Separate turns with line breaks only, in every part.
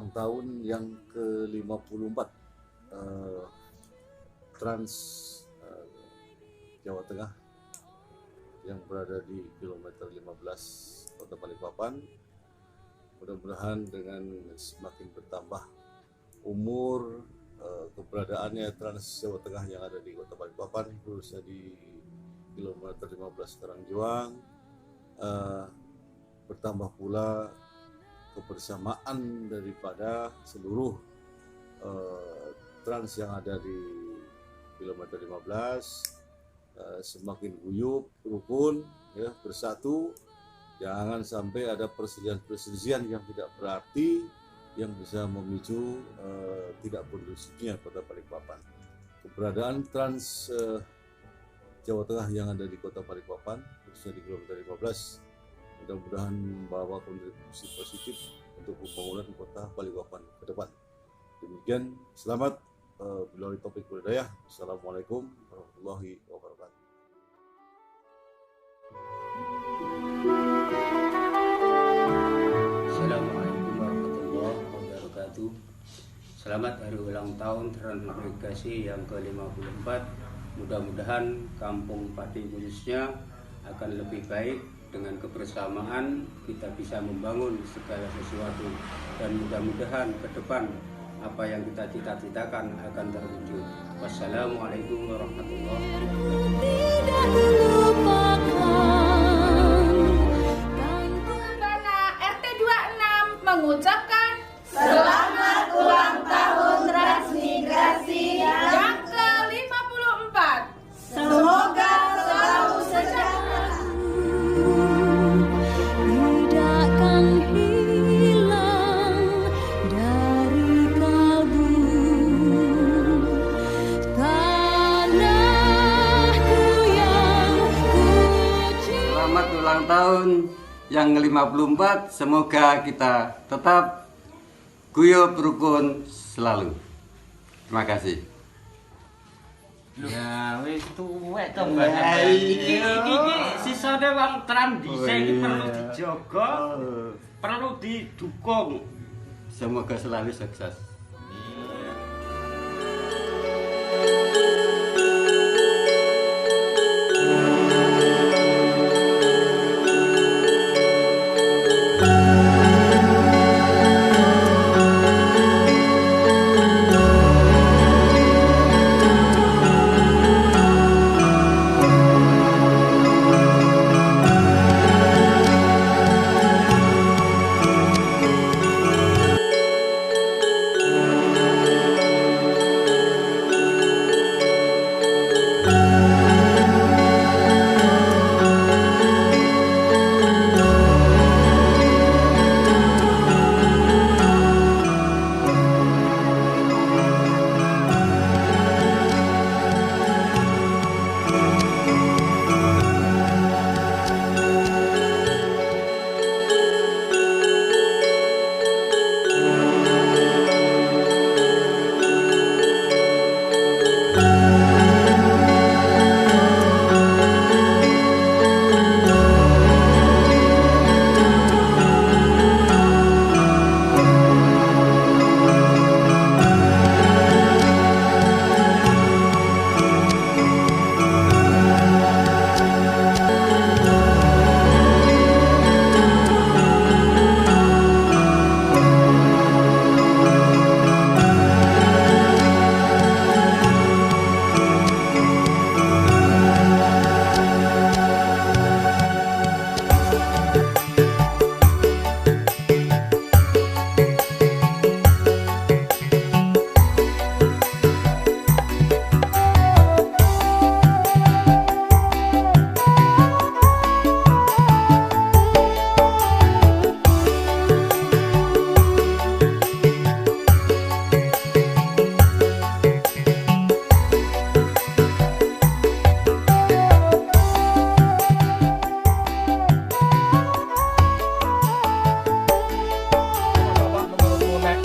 ulang tahun yang ke-54 Trans Jawa Tengah yang berada di kilometer 15 Kota Balikpapan. Mudah-mudahan dengan semakin bertambah umur keberadaannya Trans Jawa Tengah yang ada di Kota Balikpapan, khususnya di kilometer 15 Karangjuang, bertambah pula kebersamaan daripada seluruh trans yang ada di kilometer 15, semakin guyup, rukun, ya, bersatu. Jangan sampai ada perselisihan yang tidak berarti yang bisa memicu tidak kondusifnya Kota Balikpapan. Keberadaan Trans Jawa Tengah yang ada di Kota Balikpapan, khususnya di kilometer 15, mudah-mudahan membawa kontribusi positif untuk pembangunan Kota Balikpapan ke depan. Demikian, selamat billahi taufiq wal hidayah. Assalamualaikum warahmatullahi wabarakatuh.
Assalamualaikum warahmatullahi wabarakatuh. Selamat hari ulang tahun Transmigrasi yang ke-54. Mudah-mudahan kampung Pati khususnya akan lebih baik. Dengan kebersamaan kita bisa membangun segala sesuatu, dan mudah-mudahan ke depan apa yang kita cita-citakan akan terwujud. Wassalamualaikum warahmatullahi
Tanah RT 26 mengucapkan
Selamat ulang tahun Transmigrasi
yang ke-54.
Semoga selalu sejahtera.
Tidakkan hilang dari kalbu tanahku yang ku cinta.
Selamat ulang tahun yang ke-54. Semoga kita tetap guyup rukun selalu. Terima kasih.
Ya wis tuwek to Mbak. Iki sisane wong tram dhisik iki perlu dijaga, perlu didukung.
Semoga selalu sukses.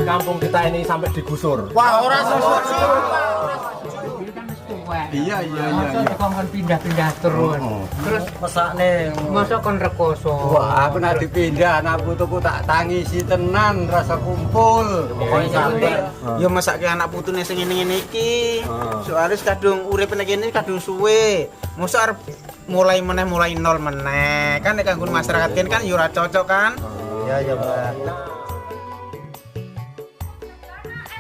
Kampung kita ini sampai digusur.
Wah, orang
Iki kan wis tuwek.
Iya.
Kon pindah-pindah terus. Terus mesakne masa kon rekoso.
Wah, aku nak dipindah, anak putuku tak tangisi tenan rasa kumpul.
Pokoke sabar.
Ya masake anak putune sing ngene-ngene iki. Soale kadung urip nek kene kadung suwe. Mosok arep mulai nol meneh. Kan nek kanggo masyarakat kene kan ya ora cocok kan?
Iya, Mbak.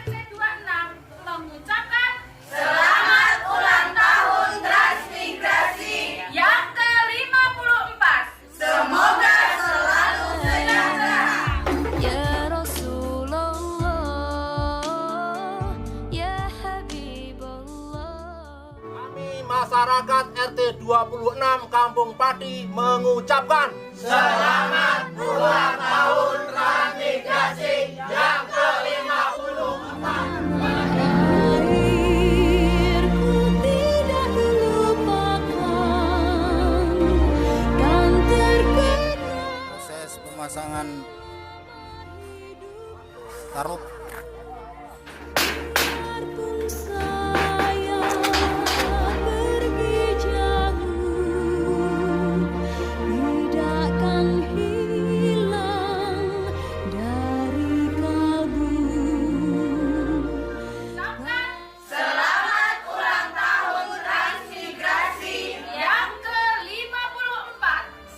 RT 26 mengucapkan selamat ulang tahun transmigrasi yang ke-54. Semoga selalu sejahtera.
Ya Rasulullah, ya Habibullah.
Kami masyarakat RT 26 Kampung Pati mengucapkan selamat ulang tahun transmigrasi yang ke-54.
Airku tidak terlupakan, kan terkenang.
Proses pemasangan taruh
Pun saya pergi jauh, tidakkan hilang dari kalbu.
Ucapkan selamat ulang tahun transmigrasi yang ke-54.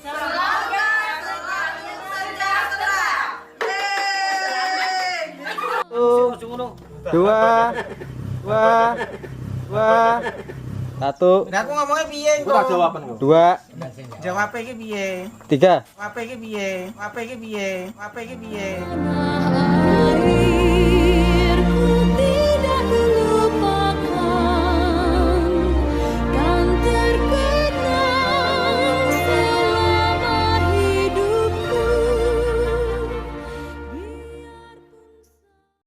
Semoga selalu sejahtera.
dua, satu. Nah, aku ngomongnya piye kok?
Tak jawaban kok.
Dua. Jawab iki piye?
Tiga.
Jawab iki piye? Jawab iki piye? Jawab iki piye?
Nah,